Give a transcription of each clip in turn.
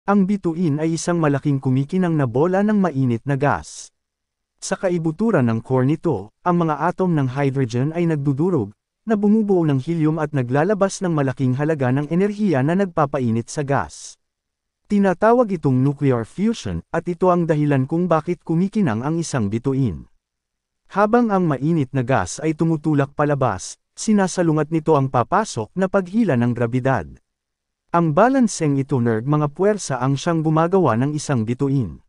Ang bituin ay isang malaking kumikinang na bola ng mainit na gas. Sa kaibuturan ng core nito, ang mga atom ng hydrogen ay nagdudurog, na bumubuo ng helium at naglalabas ng malaking halaga ng enerhiya na nagpapainit sa gas. Tinatawag itong nuclear fusion, at ito ang dahilan kung bakit kumikinang ang isang bituin. Habang ang mainit na gas ay tumutulak palabas, sinasalungat nito ang papasok na paghila ng grabidad. Ang balanseng ito mga puwersa ang siyang gumagawa ng isang bituin.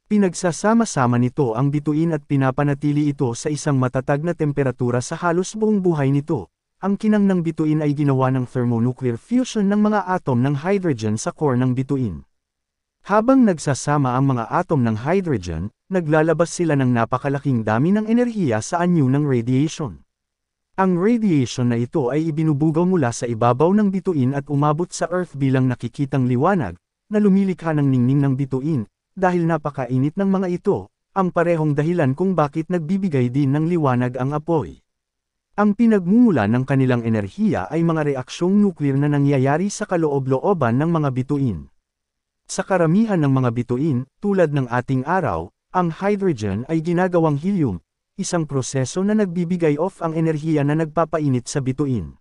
Pinagsasama-sama nito ang bituin at pinapanatili ito sa isang matatag na temperatura sa halos buong buhay nito. Ang kinang ng bituin ay ginawa ng thermonuclear fusion ng mga atom ng hydrogen sa core ng bituin. Habang nagsasama ang mga atom ng hydrogen, naglalabas sila ng napakalaking dami ng enerhiya sa anyo ng radiation. Ang radiation na ito ay ibinubugaw mula sa ibabaw ng bituin at umabot sa Earth bilang nakikitang liwanag, na lumilikha ng ningning ng bituin. Dahil napakainit ng mga ito, ang parehong dahilan kung bakit nagbibigay din ng liwanag ang apoy. Ang pinagmumula ng kanilang enerhiya ay mga reaksyong nuklear na nangyayari sa kaloob-looban ng mga bituin. Sa karamihan ng mga bituin, tulad ng ating araw, ang hydrogen ay ginagawang helium, isang proseso na nagbibigay off ang enerhiya na nagpapainit sa bituin.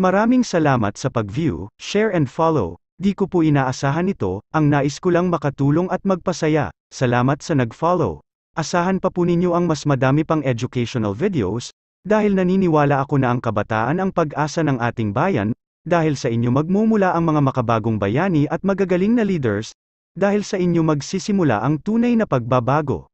Maraming salamat sa pag-view, share and follow. Di ko po inaasahan ito, ang nais ko lang makatulong at magpasaya. Salamat sa nag-follow. Asahan pa po ninyo ang mas madami pang educational videos, dahil naniniwala ako na ang kabataan ang pag-asa ng ating bayan, dahil sa inyo magmumula ang mga makabagong bayani at magagaling na leaders, dahil sa inyo magsisimula ang tunay na pagbabago.